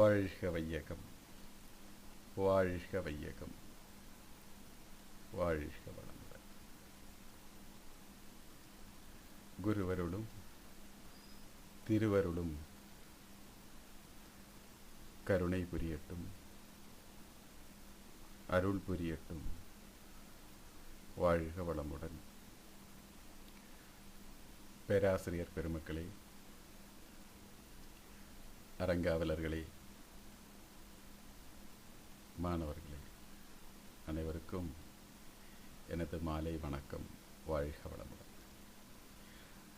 வாழ்க வையகம், வாழ்க வையகம், வாழ்க வளமுடன். குருவருளும் திருவருளும் கருணை புரியட்டும், அருள் புரியட்டும். வாழ்க வளமுடன். பேராசிரியர் பெருமக்களே, அரங்காவலர்களே, மாணவர்களே, அனைவருக்கும் எனது மாலை வணக்கம். வாழ்க வளமுடன்.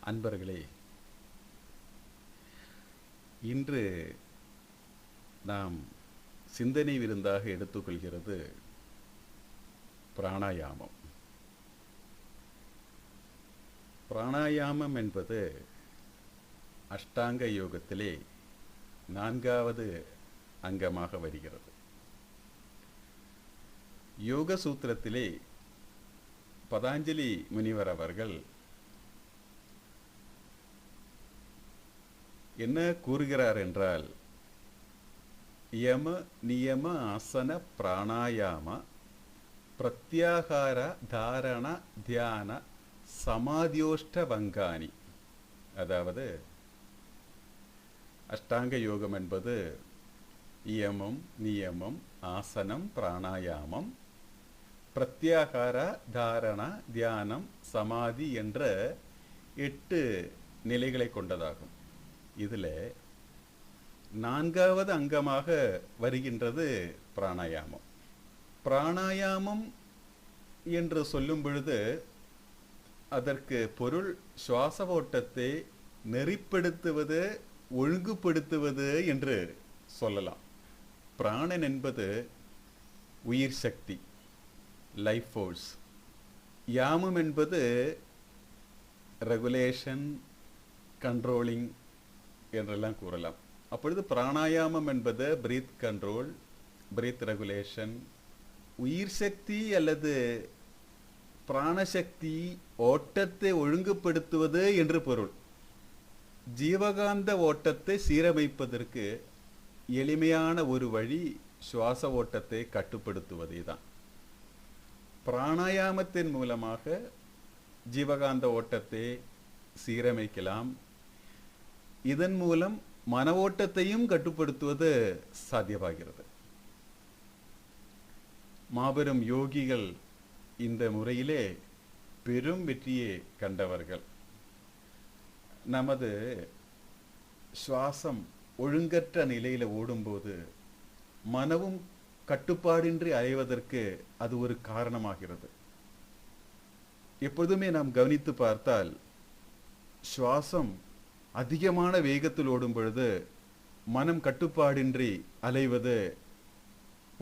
அன்பர்களே, இன்று நாம் சிந்தனை விருந்தாக எடுத்துக்கொள்கிறது பிராணாயாமம். பிராணாயாமம் என்பது அஷ்டாங்க யோகத்திலே 4வது அங்கமாக வருகிறது. யோக சூத்திரத்திலே பதாஞ்சலி முனிவர் அவர்கள் என்ன கூறுகிறார் என்றால், யம நியம ஆசன பிராணாயாம பிரத்யாகார தாரண தியான சமாதியோஷ்ட பங்கானி. அதாவது அஷ்டாங்க யோகம் என்பது யமம், நியமம், ஆசனம், பிராணாயாமம், பிரத்யாகார, தாரண, தியானம், சமாதி என்ற 8 நிலைகளை கொண்டதாகும். இதில் 4வது அங்கமாக வருகின்றது பிராணாயாமம். பிராணாயாமம் என்று சொல்லும் பொழுது அதற்கு பொருள் சுவாச ஓட்டத்தை நெறிப்படுத்துவது, ஒழுங்குபடுத்துவது என்று சொல்லலாம். பிராணன் என்பது உயிர் சக்தி, லைஃப் ஃபோர்ஸ். யாமம் என்பது ரெகுலேஷன், கண்ட்ரோலிங் என்றெல்லாம் கூறலாம். அப்பொழுது பிராணாயாமம் என்பது பிரீத் கண்ட்ரோல், பிரீத் ரெகுலேஷன், உயிர் சக்தி அல்லது பிராணசக்தி ஓட்டத்தை ஒழுங்குபடுத்துவது என்று பொருள். ஜீவகாந்த ஓட்டத்தை சீரமைப்பதற்கு எளிமையான ஒரு வழி சுவாச ஓட்டத்தை கட்டுப்படுத்துவதே தான். பிராணாயாமத்தின் மூலமாக ஜீவகாந்த ஓட்டத்தை சீரமைக்கலாம். இதன் மூலம் மன ஓட்டத்தையும் கட்டுப்படுத்துவது சாத்தியமாகிறது. மாபெரும் யோகிகள் இந்த முறையிலே பெரும் வெற்றியை கண்டவர்கள். நமது சுவாசம் ஒழுங்கற்ற நிலையில் ஓடும்போது மனமும் கட்டுப்பாடின்றி அலைவதற்கு அது ஒரு காரணமாகிறது. எப்பொழுதுமே நாம் கவனித்து பார்த்தால், சுவாசம் அதிகமான வேகத்தில் ஓடும் பொழுது மனம் கட்டுப்பாடின்றி அலைவது,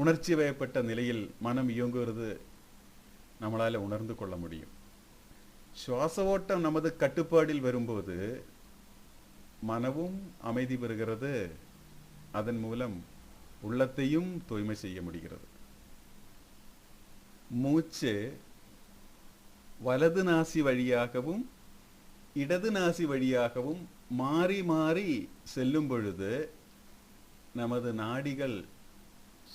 உணர்ச்சி வயப்பட்ட நிலையில் மனம் இயங்குவது நம்மளால் உணர்ந்து கொள்ள முடியும். சுவாச ஓட்டம் நமது கட்டுப்பாடில் வரும்போது மனமும் அமைதி பெறுகிறது. அதன் மூலம் உள்ளத்தையும் தூய்மை செய்ய முடிகிறது. மூச்சு வலது நாசி வழியாகவும் இடது நாசி வழியாகவும் மாறி மாறி செல்லும் பொழுது நமது நாடிகள்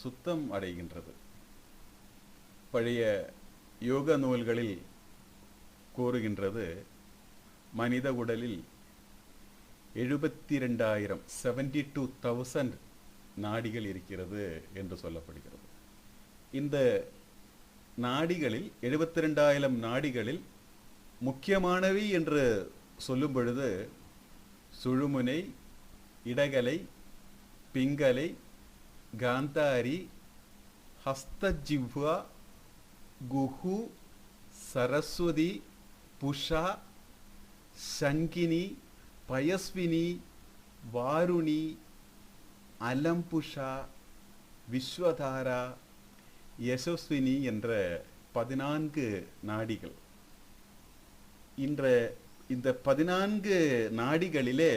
சுத்தம் அடைகின்றது. பழைய யோக நூல்களில் கூறுகின்றது, மனித உடலில் 72,000 நாடிகள் இருக்கிறது என்று சொல்லப்படுகிறது. இந்த நாடிகளில் 72,000 நாடிகளில் முக்கியமானவை என்று சொல்லும் பொழுது சுழுமுனை, இடகலை, பிங்கலை, காந்தாரி, ஹஸ்தஜிஹ்வா, குஹு, சரஸ்வதி, புஷா, சங்கினி, பயஸ்வினி, வாருணி, அலம்புஷா, விஸ்வதாரா, யசஸ்வினி என்ற 14 நாடிகள். இந்த 14 நாடிகளிலே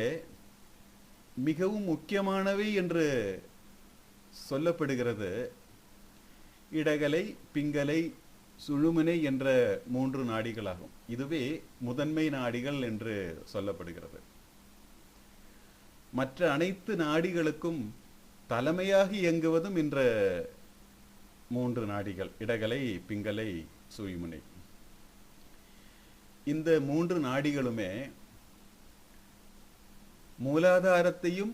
மிகவும் முக்கியமானவை என்று சொல்லப்படுகிறது இடகலை, பிங்கலை, சுழுமுனை என்ற 3 நாடிகளாகும். இதுவே முதன்மை நாடிகள் என்று சொல்லப்படுகிறது. மற்ற அனைத்து நாடிகளுக்கும் தலைமையாக இயங்குவதும் இந்த மூன்று நாடிகள், இடகலை, பிங்கலை, சுழிமுனை. இந்த மூன்று நாடிகளுமே மூலாதாரத்தையும்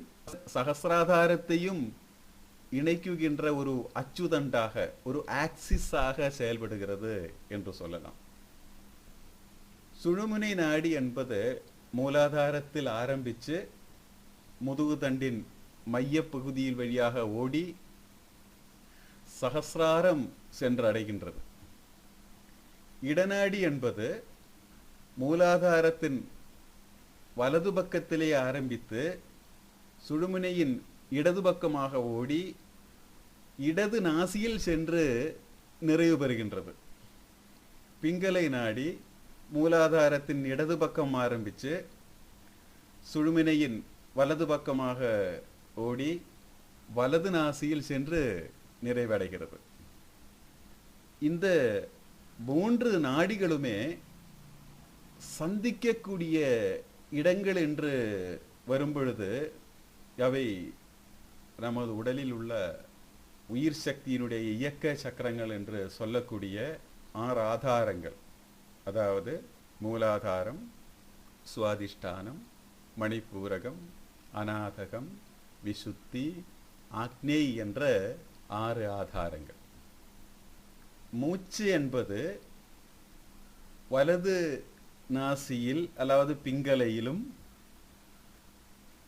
சகசிராதாரத்தையும் இணைக்குகின்ற ஒரு அச்சுதண்டாக, ஒரு ஆக்சிஸாக செயல்படுகிறது என்று சொல்லலாம். சுழுமுனை நாடி என்பது மூலாதாரத்தில் ஆரம்பித்து முதுகுதண்டின் மைய பகுதியில் வழியாக ஓடி சகசிராரம் சென்றடைகின்றது. இடநாடி என்பது மூலாதாரத்தின் வலது பக்கத்திலே ஆரம்பித்து சுழுமுனையின் இடது பக்கமாக ஓடி இடது நாசியில் சென்று நிறைவு பெறுகின்றது. பிங்கலை நாடி மூலாதாரத்தின் இடது பக்கம் ஆரம்பித்து சுழுமுனையின் வலது பக்கமாக ஓடி வலது நாசியில் சென்று நிறைவடைகிறது. இந்த மூன்று நாடிகளுமே சந்திக்கக்கூடிய இடங்கள் என்று வரும்பொழுது அவை நமது உடலில் உள்ள உயிர் சக்தியினுடைய இயக்க சக்கரங்கள் என்று சொல்லக்கூடிய 6 ஆதாரங்கள், அதாவது மூலாதாரம், சுவாதிஷ்டானம், மணிப்பூரகம், அநாதகம், விசுத்தி, ஆக்னேய் என்ற 6 ஆதாரங்கள். மூச்சு என்பது வலது நாசியில் அதாவது பிங்கலையிலும்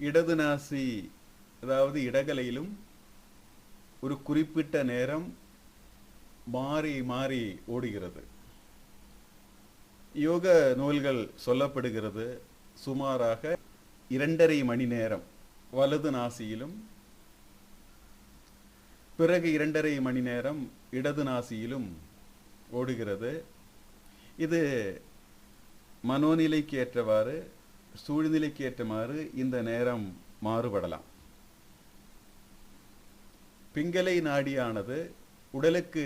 இடது நாசி அதாவது இடகலையிலும் ஒரு குறிப்பிட்ட நேரம் மாறி மாறி ஓடுகிறது. யோக நூல்கள் சொல்லப்படுகிறது சுமாராக 2.5 மணி நேரம் வலது நாசியிலும் பிறகு 2.5 மணி நேரம் இடது நாசியிலும் ஓடுகிறது. இது மனோநிலைக்கு ஏற்றவாறு, சூழ்நிலைக்கு ஏற்றவாறு இந்த நேரம் மாறுபடலாம். பிங்கலை நாடியானது உடலுக்கு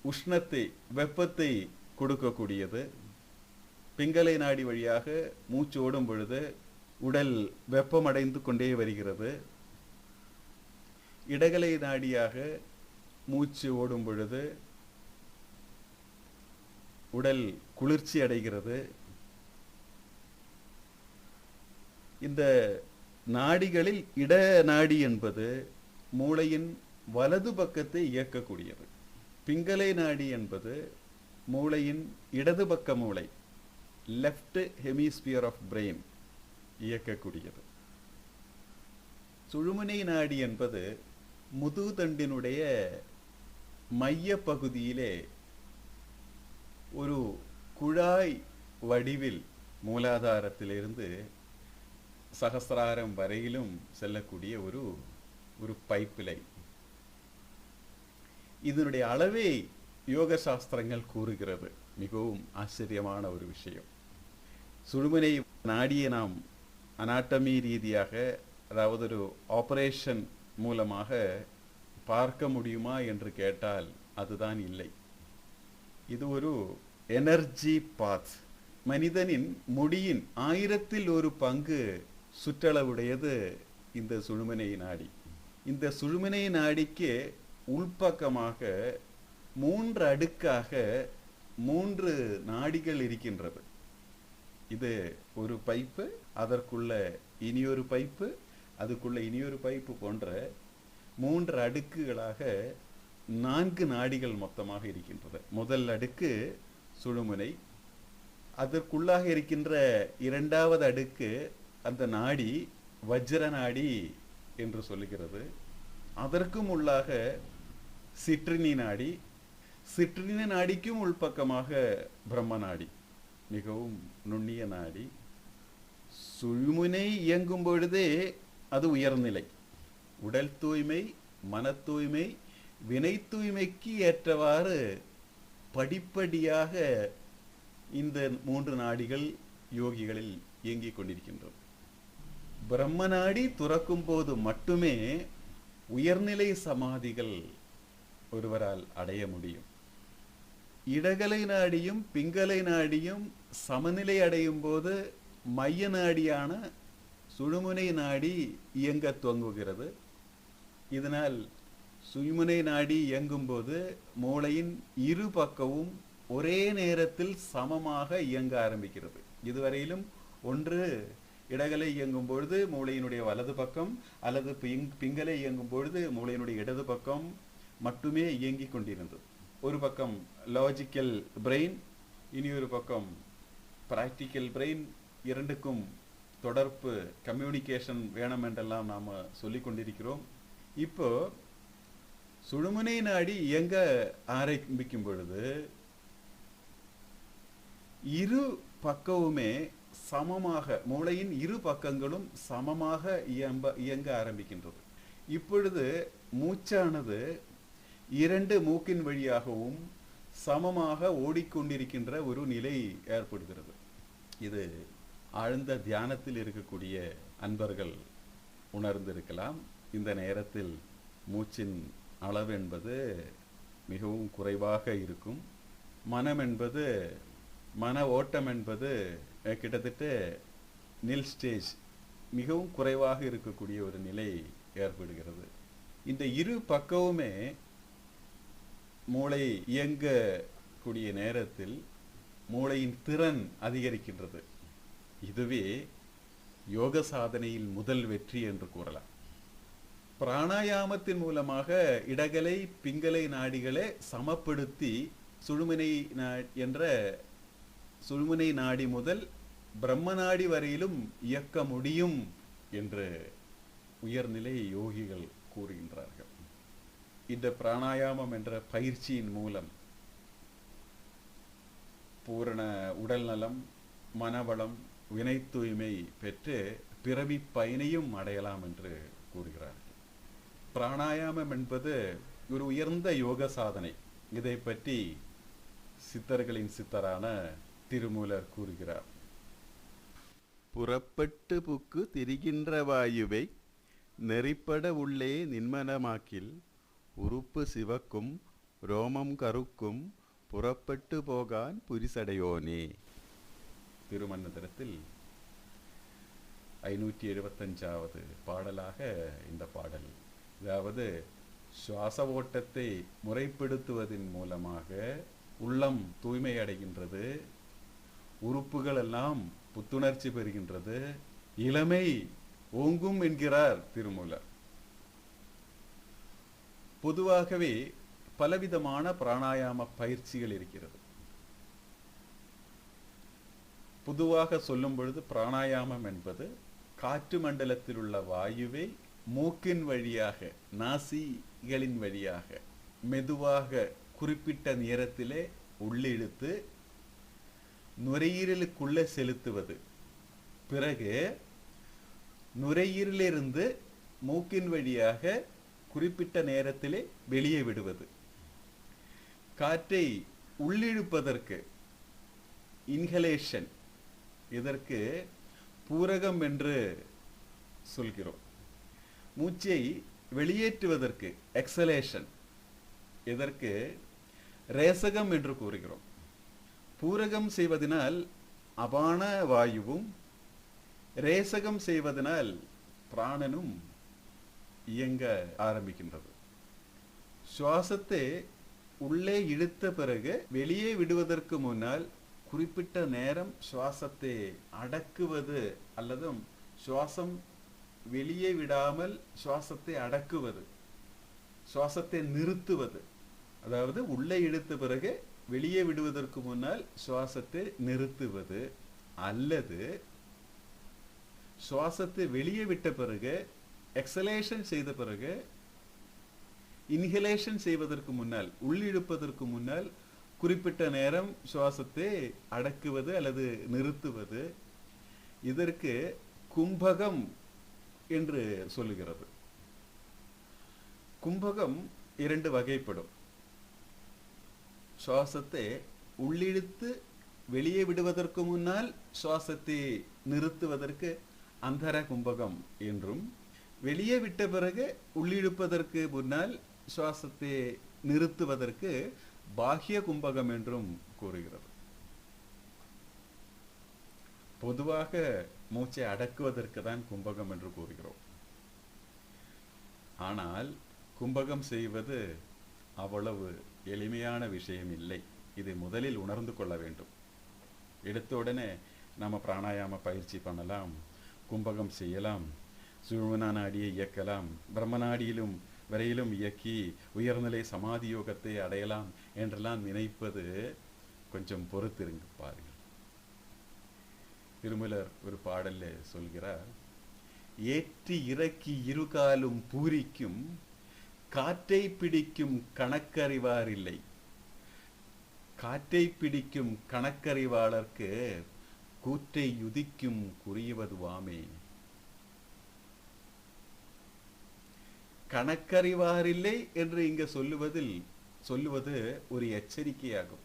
உஷ்ணத்தை, வெப்பத்தை கொடுக்கக்கூடியது. பிங்கலை நாடி வழியாக மூச்சு ஓடும் பொழுது உடல் வெப்பமடைந்து கொண்டே வருகிறது. இடகலை நாடியாக மூச்சு ஓடும் பொழுது உடல் குளிர்ச்சி அடைகிறது. இந்த நாடிகளில் இட நாடி என்பது மூளையின் வலது பக்கத்தை இயக்கக்கூடியது. பிங்கலை நாடி என்பது மூளையின் இடது பக்க மூளை, லெஃப்ட் ஹெமிஸ்பியர் ஆஃப் பிரெயின் இயக்கக்கூடியது. சுழுமுனை நாடி என்பது முதுகுதண்டினுடைய மைய பகுதியிலே ஒரு குழாய் வடிவில் மூலாதாரத்திலிருந்து சகசிராரம் வரையிலும் செல்லக்கூடிய ஒரு பைப்பிலை. இதனுடைய அளவை யோக சாஸ்திரங்கள் கூறுகிறது. மிகவும் ஆச்சரியமான ஒரு விஷயம். சுழுமுனை நாடியை நாம் அனாட்டமி ரீதியாக, அதாவது ஒரு ஆபரேஷன் மூலமாக பார்க்க முடியுமா என்று கேட்டால் அதுதான் இல்லை. இது ஒரு எனர்ஜி பாத். மனிதனின் முடியின் 1000ல் 1 பங்கு சுற்றளவுடையது இந்த சுழுமுனை நாடி. இந்த சுழுமுனை நாடிக்கு உள்பக்கமாக 3 அடுக்காக 3 நாடிகள் இருக்கின்றது. இது ஒரு பைப்பு, அதற்குள்ள இனியொரு பைப்பு, அதுக்குள்ள இனியொரு பைப்பு போன்ற 3 அடுக்குகளாக 4 நாடிகள் மொத்தமாக இருக்கின்றது. முதல் அடுக்கு சுழுமுனை, அதற்குள்ளாக இருக்கின்ற 2வது அடுக்கு அந்த நாடி வஜ்ர நாடி என்று சொல்லுகிறது. அதற்கும் உள்ளாக சிற்றினி நாடி, சிற்றினி நாடிக்கும் உள்பக்கமாக பிரம்ம நாடி, மிகவும் நுண்ணிய நாடி. சுழுமுனை இயங்கும் பொழுதே அது உயர்நிலை. உடல் தூய்மை, மன தூய்மை, வினை தூய்மைக்கு ஏற்றவாறு படிப்படியாக இந்த 3 நாடிகள் யோகிகளில் இயங்கிக் கொண்டிருக்கின்றது. பிரம்ம நாடி துறக்கும் போது மட்டுமே உயர்நிலை சமாதிகள் ஒருவரால் அடைய முடியும். இடகலை நாடியும் பிங்கலை நாடியும் சமநிலை அடையும் போது மைய நாடியான சுழுமுனை நாடி இயங்க துவங்குகிறது. இதனால் சுழுமுனை நாடி இயங்கும் போது மூளையின் இரு பக்கமும் ஒரே நேரத்தில் சமமாக இயங்க ஆரம்பிக்கிறது. இதுவரையிலும் ஒன்று இடகலை இயங்கும் பொழுது மூளையினுடைய வலது பக்கம் அல்லது பிங்கலை இயங்கும் பொழுது மூளையினுடைய இடது பக்கம் மட்டுமே இயங்கிக் கொண்டிருந்தது. ஒரு பக்கம் லாஜிக்கல் பிரெயின், இனி ஒரு பக்கம் பிராக்டிக்கல் பிரெயின். இரண்டுக்கும் தொடர்பு, கம்யூனிகேஷன் வேணும் என்றெல்லாம் நாம் சொல்லிக் கொண்டிருக்கிறோம். இப்போ சுழுமுனை நாடி இயங்க ஆரம்பிக்கும் பொழுது இரு பக்கமுமே சமமாக, மூளையின் இரு பக்கங்களும் சமமாக இயங்க ஆரம்பிக்கின்றது. இப்பொழுது மூச்சானது இரண்டு மூக்கின் வழியாகவும் சமமாக ஓடிக்கொண்டிருக்கின்ற ஒரு நிலை ஏற்படுகிறது. இது ஆழ்ந்த தியானத்தில் இருக்கக்கூடிய அன்பர்கள் உணர்ந்திருக்கலாம். இந்த நேரத்தில் மூச்சின் அளவு என்பது மிகவும் குறைவாக இருக்கும். மனம் என்பது, மன ஓட்டம் என்பது கிட்டத்தட்ட நில் ஸ்டேஜ், மிகவும் குறைவாக இருக்கக்கூடிய ஒரு நிலை ஏற்படுகிறது. இந்த இரு பக்கமுமே மூளை இயங்கக்கூடிய நேரத்தில் மூளையின் திறன் அதிகரிக்கின்றது. இதுவே யோக சாதனையில் முதல் வெற்றி என்று கூறலாம். பிராணாயாமத்தின் மூலமாக இடகலை பிங்கலை நாடிகளை சமப்படுத்தி சுழுமுனை நாடி முதல் பிரம்ம நாடி வரையிலும் இயக்க முடியும் என்று உயர்நிலை யோகிகள் கூறுகின்றார்கள். இந்த பிராணாயாமம் என்ற பயிற்சியின் மூலம் பூரண உடல் நலம், மனவளம், வினை தூய்மை பெற்று பிறவி பயனையும் அடையலாம் என்று கூறுகிறார்கள். பிராணாயாமம் என்பது ஒரு உயர்ந்த யோக சாதனை. இதை பற்றி சித்தர்களின் சித்தரான திருமூலர் கூறுகிறார். புறப்பட்டு புக்கு திரிகின்ற வாயுவை நெறிப்பட உள்ளே நின்மனமாக்கில் உறுப்பு சிவக்கும் ரோமம் கருக்கும் புறப்பட்டு போகான் புரிசடையோனே. திருமந்திரத்தில் 575வது பாடலாக இந்த பாடல். அதாவது சுவாச ஓட்டத்தை முறைப்படுத்துவதன் மூலமாக உள்ளம் தூய்மை அடைகின்றது, உறுப்புகள் எல்லாம் புத்துணர்ச்சி பெறுகின்றது, இளமை ஓங்கும் என்கிறார் திருமூலர். பொதுவாகவே பலவிதமான பிராணாயாம பயிற்சிகள் இருக்கிறது. பொதுவாக சொல்லும் பொழுது பிராணாயாமம் என்பது காற்று மண்டலத்தில் உள்ள வாயுவை மூக்கின் வழியாக, நாசிகளின் வழியாக மெதுவாக குறிப்பிட்ட நேரத்திலே உள்ளிழுத்து நுரையீரலுக்குள்ளே செலுத்துவது, பிறகு நுரையீரலிருந்து மூக்கின் வழியாக குறிப்பிட்ட நேரத்திலே வெளியே விடுவது. காற்றை உள்ளிழுப்பதற்கு இன்ஹலேஷன், இதற்கு பூரகம் என்று சொல்கிறோம். மூச்சை வெளியேற்றுவதற்கு எக்ஸலேஷன், இதற்கு ரேசகம் என்று கூறுகிறோம். பூரகம் செய்வதனால் அபான வாயுவும், ரேசகம் செய்வதனால் பிராணனும் இயங்க ஆரம்பிக்கின்றது. சுவாசத்தை உள்ளே இழுத்த பிறகு வெளியே விடுவதற்கு முன்னால் குறிப்பிட்ட நேரம் சுவாசத்தை அடக்குவது அல்லது சுவாசம் வெளியே விடாமல் சுவாசத்தை அடக்குவது, சுவாசத்தை நிறுத்துவது. அதாவது உள்ளே இழுத்த பிறகு வெளியே விடுவதற்கு முன்னால் சுவாசத்தை நிறுத்துவது, அல்லது சுவாசத்தை வெளியே விட்ட பிறகு எக்ஸலேஷன் செய்த பிறகு இன்ஹலேஷன் செய்வதற்கு முன்னால், உள்ளிழுப்பதற்கு முன்னால் குறிப்பிட்ட நேரம் சுவாசத்தை அடக்குவது அல்லது நிறுத்துவது. இதற்கு கும்பகம் என்று சொல்லுகிறது. கும்பகம் இரண்டு வகைப்படும். சுவாசத்தை உள்ளிழுத்து வெளியே விடுவதற்கு முன்னால் சுவாசத்தை நிறுத்துவதற்கு அந்தர கும்பகம் என்றும், வெளியே விட்ட பிறகு உள்ளிழுப்பதற்கு முன்னால் சுவாசத்தை நிறுத்துவதற்கு பாஹ்ய கும்பகம் என்றும் கூறுகிறது. பொதுவாக மூச்சை அடக்குவதற்கு தான் கும்பகம் என்று கூறுகிறோம். ஆனால் கும்பகம் செய்வது அவ்வளவு எளிமையான விஷயம் இல்லை. இதை முதலில் உணர்ந்து கொள்ள வேண்டும். எடுத்த உடனே நம்ம பிராணாயாம பயிற்சி பண்ணலாம், கும்பகம் செய்யலாம், சுழுமனா நாடியை இயக்கலாம், பிரம்மநாடியிலும் வரையிலும் இயக்கி உயர்நிலை சமாதி யோகத்தை அடையலாம் என்றெல்லாம் நினைப்பது கொஞ்சம் பொறுத்திருங்க பாருங்கள். திருமலர் ஒரு பாடல்ல சொல்கிறார், ஏற்றி இறக்கி இருகாலும் பூரிக்கும் காற்றை பிடிக்கும் கணக்கறிவார் இல்லை. காற்றை பிடிக்கும் கணக்கறிவாளர்க்கு கூற்றை யுதிக்கும் குறியவதுவாமே. கணக்கறிவாரில்லை என்று இங்க சொல்லுவது ஒரு எச்சரிக்கையாகும்.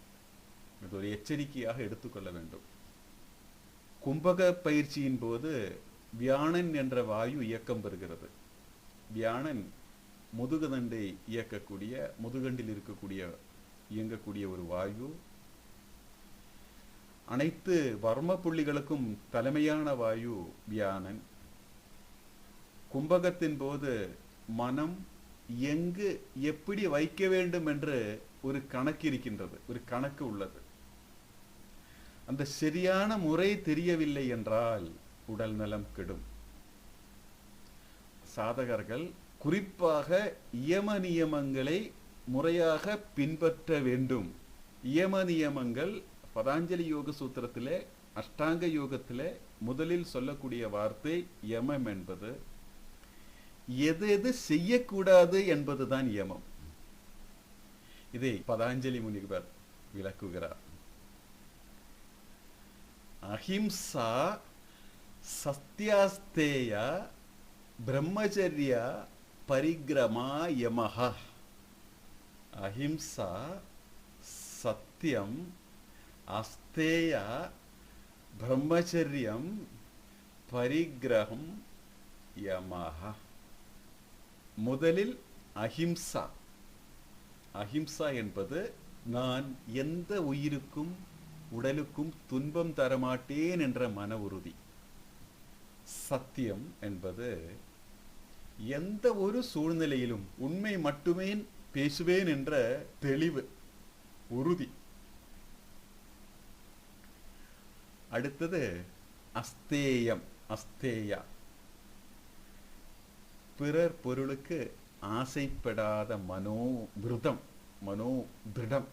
இது ஒரு எச்சரிக்கையாக எடுத்துக்கொள்ள வேண்டும். கும்பக பயிற்சியின் போது வியாணன் என்ற வாயு இயக்கம் பெறுகிறது. வியாணன் முதுகுதண்டை இயக்கக்கூடிய, முதுகண்டில் இயங்கக்கூடிய ஒரு வாயு. அனைத்து வர்ம புள்ளிகளுக்கும் தலைமையான வாயு வியாணன். கும்பகத்தின் போது மனம் எங்கு எப்படி வைக்க வேண்டும் என்று ஒரு கணக்கு இருக்கின்றது, ஒரு கணக்கு உள்ளது. அந்த சரியான முறை தெரியவில்லை என்றால் உடல் நலம் கெடும். சாதகர்கள் குறிப்பாக இயம நியமங்களை முறையாக பின்பற்ற வேண்டும். இயம நியமங்கள் பதாஞ்சலி யோக சூத்திரத்திலே, அஷ்டாங்க யோகத்திலே முதலில் சொல்லக்கூடிய வார்த்தை யமம் என்பது. எது எது செய்யக்கூடாது என்பதுதான் யமம். இதை பதாஞ்சலி முனிவர் விளக்குகிறார். அஹிம்சா, சத்யாஸ்தேய, பிரம்மச்சரிய, பரிக்ரமா யமஹ. அஹிம்சா, சத்தியம், அஸ்தேய, பிரம்மச்சரியம், பரிகிரகம், யமஹ. முதலில் அஹிம்சா. அஹிம்சா என்பது நான் எந்த உயிருக்கும் உடலுக்கும் துன்பம் தரமாட்டேன் என்ற மன உறுதி. சத்தியம் என்பது எந்த ஒரு சூழ்நிலையிலும் உண்மை மட்டுமே பேசுவேன் என்ற தெளிவு, உறுதி. அடுத்தது அஸ்தேயம், அஸ்தேயா, பிறர் பொருளுக்கு ஆசைப்படாத மனோவிருதம், மனோதிடம்.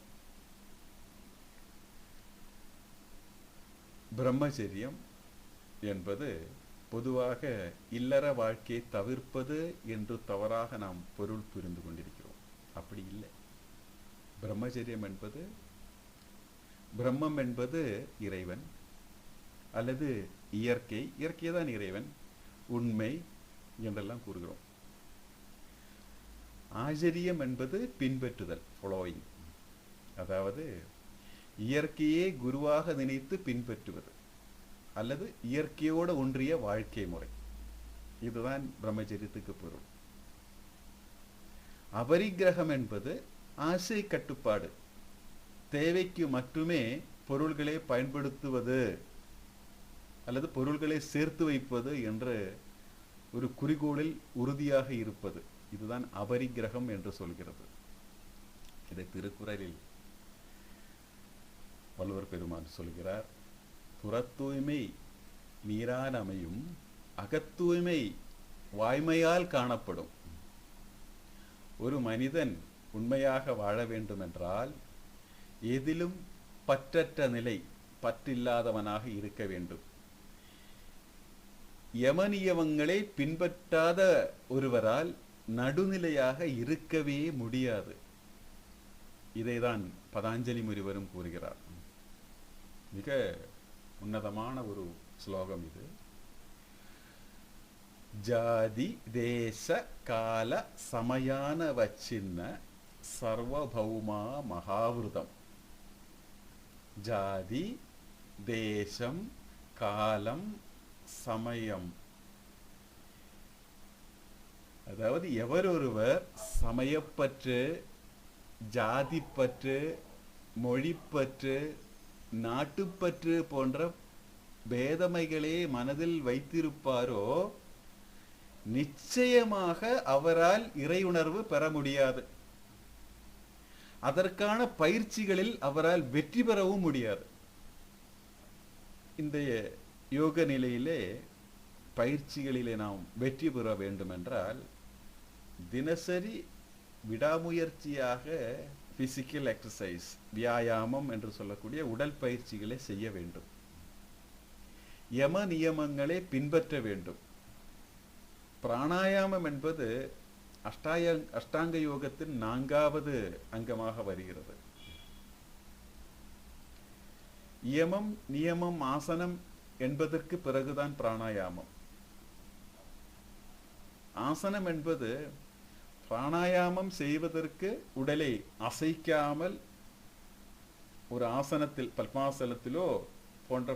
பிரம்மச்சரியம் என்பது பொதுவாக இல்லற வாழ்க்கையை தவிர்ப்பது என்று தவறாக நாம் பொருள் புரிந்து கொண்டிருக்கிறோம். அப்படி இல்லை. பிரம்மச்சரியம் என்பது, பிரம்மம் என்பது இறைவன் அல்லது இயற்கை, இயற்கை தான் இறைவன், உண்மை என்றெல்லாம் கூறுகிறோம். ஆச்சரியம் என்பது பின்பற்றுதல், ஃபாலோயிங். அதாவது இயற்கையே குருவாக நினைத்து பின்பற்றுவது அல்லது இயற்கையோடு ஒன்றிய வாழ்க்கை முறை. இதுதான் பிரம்மச்சரியத்துக்கு பொருள். அபரிக்கிரகம் என்பது ஆசை கட்டுப்பாடு, தேவைக்கு மட்டுமே பொருள்களை பயன்படுத்துவது அல்லது பொருள்களை சேர்த்து வைப்பது என்ற ஒரு குறிக்கோளில் உறுதியாக இருப்பது. இதுதான் அபரிக்கிரகம் என்று சொல்கிறது. இதை திருக்குறளில் வள்ளுவர் பெருமான் சொல்கிறார், புறத்தூய்மை நீரால் அமையும், அகத்தூய்மை வாய்மையால் காணப்படும். ஒரு மனிதன் உண்மையாக வாழ வேண்டும் என்றால் எதிலும் பற்றற்ற நிலை, பற்றில்லாதவனாக இருக்க வேண்டும். யமனியமங்களை பின்பற்றாத ஒருவரால் நடுநிலையாக இருக்கவே முடியாது. இதைதான் பதாஞ்சலி முனிவரும் கூறுகிறார். மிக உன்னதமான ஒரு ஸ்லோகம் இது. ஜாதி தேச கால சமயான வச்சின்ன சர்வபௌமா மகாவிருதம். ஜாதி, தேசம், காலம், சமயம். அதாவது எவரொருவர் சமயப்பற்று, ஜாதிப்பற்று, மொழிப்பற்று, நாட்டுப்பற்று போன்ற பேதமைகளே மனதில் வைத்திருப்பாரோ நிச்சயமாக அவரால் இறையுணர்வு பெற முடியாது. அதற்கான பயிற்சிகளில் அவரால் வெற்றி பெறவும் முடியாது. இந்த யோக நிலையிலே பயிற்சிகளிலே நாம் வெற்றி பெற வேண்டும் என்றால் தினசரி விடாமுயற்சியாக பிசிக்கல் எக்ஸசைஸ், வியாயாமம் என்று சொல்லக்கூடிய உடல் பயிற்சிகளை செய்ய வேண்டும். யம நியமங்களை பின்பற்ற வேண்டும். பிராணாயாமம் என்பது அஷ்டாங்க யோகத்தின் 4வது அங்கமாக வருகிறது. யமம், நியமம், ஆசனம் என்பதற்கு பிறகுதான் பிராணாயாமம். ஆசனம் என்பது பிராணாயாமம் செய்வதற்கு உடலை அசைக்காமல் ஒரு ஆசனத்தில், பத்மாசனத்திலோ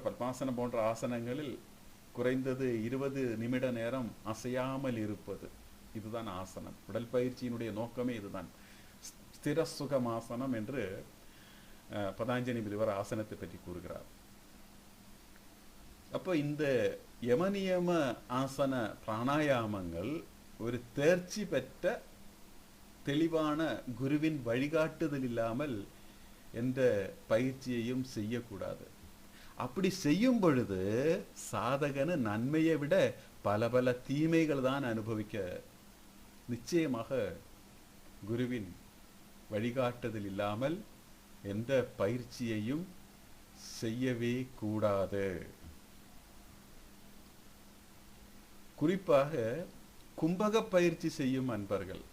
பத்மாசனம் போன்ற ஆசனங்களில் குறைந்தது 20 நிமிட நேரம் அசையாமல் இருப்பது, இதுதான் ஆசனம். உடல் பயிற்சியினுடைய நோக்கமே இதுதான். ஸ்திர சுகமாசனம் என்று பதாஞ்சலி முனிவர் ஆசனத்தை பற்றி கூறுகிறார். அப்போ இந்த யமநியம ஆசன பிராணாயாமங்கள் ஒரு தேர்ச்சி பெற்ற தெளிவான குருவின் வழிகாட்டுதல் இல்லாமல் எந்த பயிற்சியையும் செய்யக்கூடாது. அப்படி செய்யும் பொழுது சாதகன நன்மையை விட பல பல தீமைகள் தான் அனுபவிக்க நிச்சயமாக குருவின் வழிகாட்டுதல் இல்லாமல் எந்த பயிற்சியையும் செய்யவே கூடாது. குறிப்பாக கும்பக பயிற்சி செய்யும் அன்பர்கள்,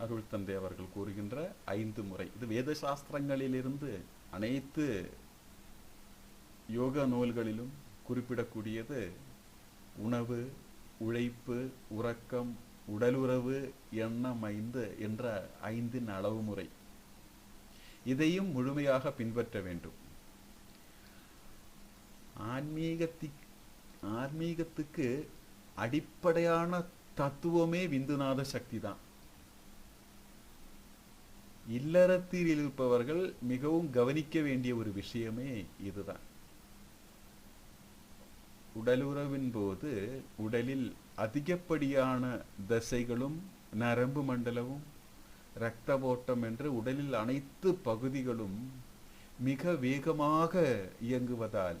அருள் தந்தை அவர்கள் கூறுகின்ற 5 முறை, இது வேத சாஸ்திரங்களிலிருந்து அனைத்து யோக நூல்களிலும் குறிப்பிடக்கூடியது. உணவு, உழைப்பு, உறக்கம், உடலுறவு, எண்ணம் 5 என்ற 5 அளவு முறை. இதையும் முழுமையாக பின்பற்ற வேண்டும். ஆன்மீகத்துக்கு அடிப்படையான தத்துவமே விந்துநாத சக்தி தான். இல்லறத்தில் இருப்பவர்கள் மிகவும் கவனிக்க வேண்டிய ஒரு விஷயமே இதுதான். உடலுறவின் போது உடலில் அதிகப்படியான தசைகளும் நரம்பு மண்டலமும் இரத்த ஓட்டம் என்று உடலில் அனைத்து பகுதிகளும் மிக வேகமாக இயங்குவதால்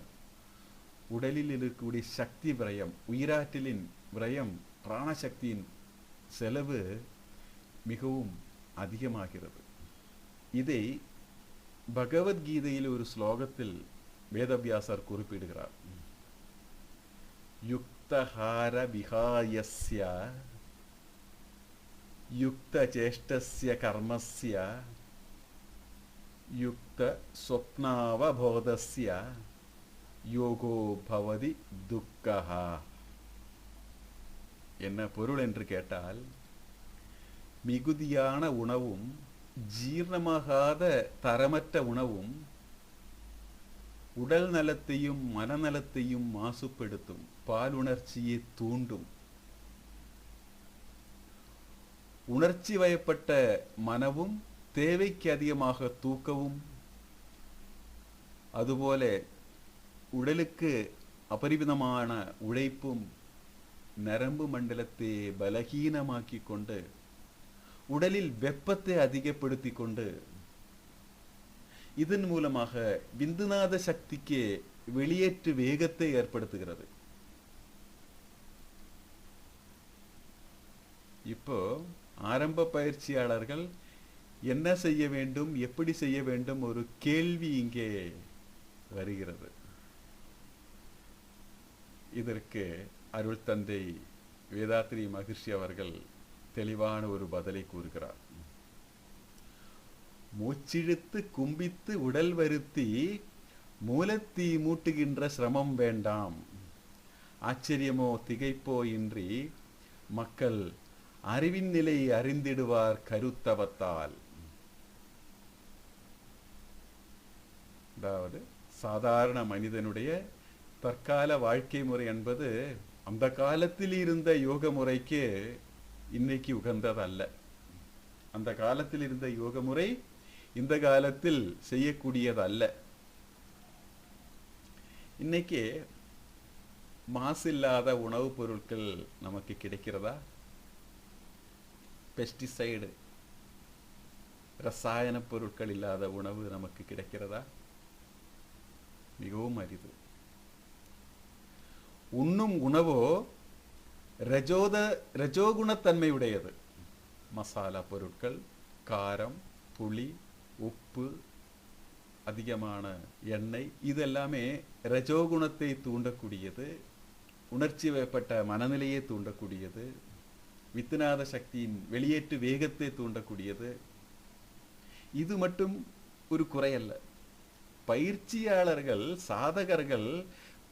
உடலில் இருக்கக்கூடிய சக்தி விரயம், உயிராற்றலின் விரயம், பிராணசக்தியின் செலவு மிகவும் அதிகமாகிறது. இதை பகவத்கீதையில் ஒரு ஸ்லோகத்தில் வேதவியாசர் குறிப்பிடுகிறார். யுக்தஹார விஹாயஸ்ய யுக்த சேஷ்டஸ்ய கர்மஸ்ய யுக்த ஸ்வப்னாவபோதஸ்ய யோகோ பவதி துக்கஹா. என்ன பொருள் என்று கேட்டால், மிகுதியான உணவும் ஜீரணமாகாத தரமற்ற உணவும் உடல் நலத்தையும் மனநலத்தையும் மாசுபடுத்தும், பாலுணர்ச்சியை தூண்டும். உணர்ச்சி வயப்பட்ட மனமும் தேவைக்கு அதிகமாக தூக்கவும், அதுபோல உடலுக்கு அபரிமிதமான உழைப்பும் நரம்பு மண்டலத்தை பலகீனமாக்கி கொண்டு உடலில் வெப்பத்தை அதிகப்படுத்தி கொண்டு இதன் மூலமாக விந்துநாத சக்திக்கு வெளியேற்று வேகத்தை ஏற்படுத்துகிறது. இப்போ ஆரம்ப பயிற்சியாளர்கள் என்ன செய்ய வேண்டும், எப்படி செய்ய வேண்டும், ஒரு கேள்வி இங்கே வருகிறது. இதற்கு அருள் தந்தை வேதாத்ரி மகிழ்ச்சி அவர்கள் தெளிவான ஒரு பதிலை கூறுகிறார். மூச்சிழுத்து கும்பித்து உடல் வருத்தி மூலத்தீ மூட்டுகின்ற சிரமம் வேண்டாம். ஆச்சரியமோ திகைப்போ இன்றி மக்கள் அறிவின் நிலை அறிந்திடுவார் கருத்தவத்தால். அதாவது சாதாரண மனிதனுடைய தற்கால வாழ்க்கை முறை என்பது அந்த காலத்தில் இருந்த யோக முறைக்கு இன்னைக்கு உகந்ததல்ல. அந்த காலத்தில் இருந்த யோக முறை இந்த காலத்தில் செய்யக்கூடியது அல்ல. இன்னைக்கு மாசில்லாத உணவுப் பொருட்கள் நமக்கு கிடைக்கிறதா? பெஸ்டிசைடு, ரசாயன பொருட்கள் இல்லாத உணவு நமக்கு கிடைக்கிறதா? மிகவும் அரிது. உண்ணும் உணவோ ரஜோகுணத்தன்மை உடையது. மசாலா பொருட்கள், காரம், புளி, உப்பு, அதிகமான எண்ணெய், இதெல்லாமே ரஜோகுணத்தை தூண்டக்கூடியது, உணர்ச்சி வயப்பட்ட மனநிலையை தூண்டக்கூடியது, வித்துநாத சக்தியின் வெளியேற்று வேகத்தை தூண்டக்கூடியது. இது மட்டும் ஒரு குறையல்ல. பயிற்சியாளர்கள், சாதகர்கள்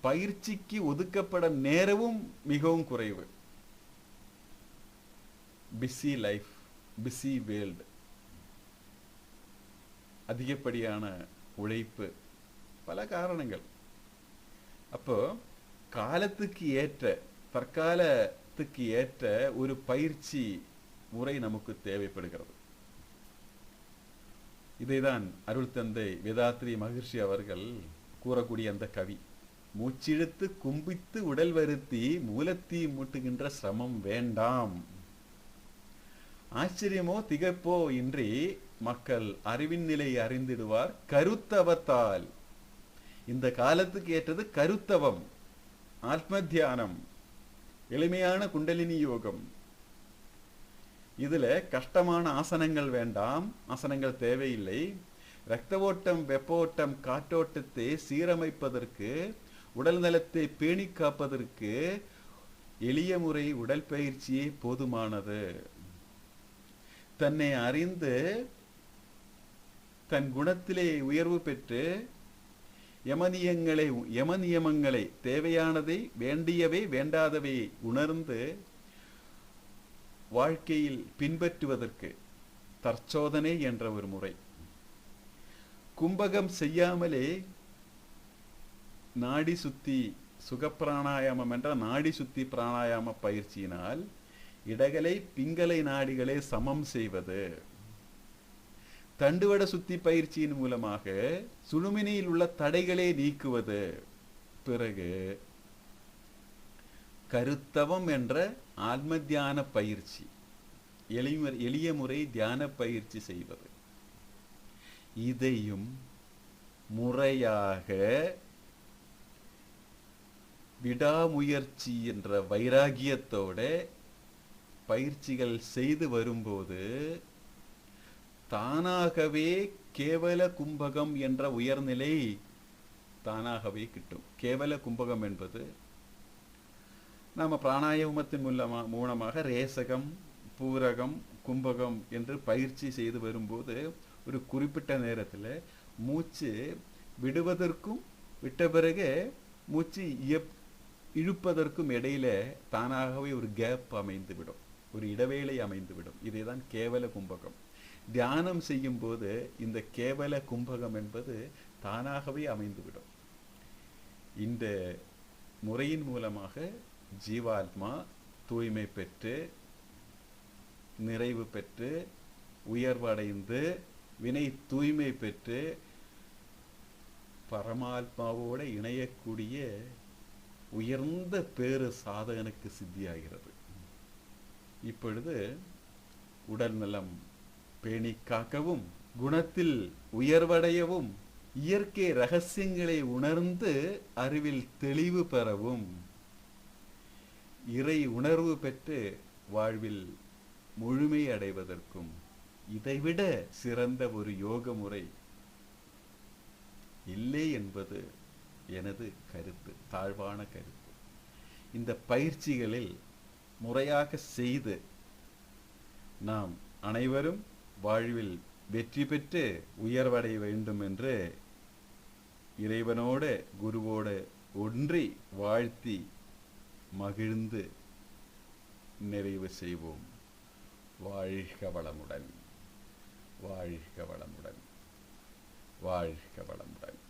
பயிற்சிக்கு ஒதுக்கப்பட நேரமும் மிகவும் குறைவு. பிஸி லைஃப், பிஸி வேர்ல்டு, அதிகப்படியான உழைப்பு, பல காரணங்கள். அப்போ காலத்துக்கு ஏற்ற, தற்காலத்துக்கு ஏற்ற ஒரு பயிற்சி முறை நமக்கு தேவைப்படுகிறது. இதைதான் அருள் தந்தை வேதாத்ரி மகிழ்ச்சி அவர்கள் கூறக்கூடிய அந்த கவி, மூச்சிழுத்து கும்பித்து உடல் வருத்தி மூலத்தீ மூட்டுகின்ற சிரமம் வேண்டாம். ஆச்சரியமோ திகைப்போ இன்றி மக்கள் அறிவின் நிலை அறிந்திடுவார் கருத்தவத்தால். இந்த காலத்துக்கு ஏற்றது கருத்தவம், ஆத்ம தியானம், எளிமையான குண்டலினி யோகம். இதுல கஷ்டமான ஆசனங்கள் வேண்டாம், ஆசனங்கள் தேவையில்லை. இரத்த ஓட்டம், வெப்ப ஓட்டம், காற்றோட்டத்தை சீரமைப்பதற்கு, உடல் நலத்தை பேணி காப்பதற்கு எளிய முறை உடற்பயிற்சியே போதுமானது. தன்னை அறிந்து தன் குணத்திலே உயர்வு பெற்று யம நியமங்களை, தேவையானதை, வேண்டியவை, வேண்டாதவை உணர்ந்து வாழ்க்கையில் பின்பற்றுவதற்கு தற்சோதனை என்ற ஒரு முறை. கும்பகம் செய்யாமலே நாடி சுத்தி சுகப்பிராணாயாமம் என்ற நாடி சுத்தி பிராணாயாம பயிற்சியினால் இடகலை பிங்கலை நாடிகளை சமம் செய்வது. தண்டுவட சுத்தி பயிற்சியின் மூலமாக சுழுமினியில் உள்ள தடைகளை நீக்குவது. பிறகு கருத்தவம் என்ற ஆத்ம தியான பயிற்சி, எளிய முறை தியான பயிற்சி செய்வது. இதையும் முறையாக விடாமுயற்சி என்ற வைராகியத்தோட பயிற்சிகள் செய்து வரும்போது தானாகவே கேவல கும்பகம் என்ற உயர்நிலை தானாகவே கிட்டும். கேவல கும்பகம் என்பது நாம பிராணாயாமத்தின் மூலமாக ரேசகம், பூரகம், கும்பகம் என்று பயிற்சி செய்து வரும்போது ஒரு குறிப்பிட்ட நேரத்தில் மூச்சு விடுவதற்கும் விட்ட பிறகு மூச்சு இழுப்பதற்கும் இடையில தானாகவே ஒரு கேப் அமைந்துவிடும், ஒரு இடைவேளை அமைந்துவிடும். இதைதான் கேவல கும்பகம். தியானம் செய்யும் போது இந்த கேவல கும்பகம் என்பது தானாகவே அமைந்துவிடும். இந்த முறையின் மூலமாக ஜீவாத்மா தூய்மை பெற்று, நிறைவு பெற்று, உயர்வடைந்து, வினை தூய்மை பெற்று பரமாத்மாவோட இணையக்கூடிய உயர்ந்த பேரு சாதகனுக்கு சித்தியாகிறது. இப்பொழுது உடல் நலம் பேணி காக்கவும், குணத்தில் உயர்வடையவும், இயற்கை ரகசியங்களை உணர்ந்து அறிவில் தெளிவு பெறவும், இறை உணர்வு பெற்று வாழ்வில் முழுமை அடைவதற்கும் இதைவிட சிறந்த ஒரு யோக முறை இல்லை என்பது எனது கருத்து, தாழ்வான கருத்து. இந்த பயிற்சிகளில் முறையாக செய்து நாம் அனைவரும் வாழ்வில் வெற்றி பெற்று உயர்வடைய வேண்டும் என்று இறைவனோடு குருவோடு ஒன்றி வாழ்த்தி மகிழ்ந்து நிறைவு செய்வோம். வாழ்க வளமுடன், வாழ்க வளமுடன், வாழ்க வளமுடன்.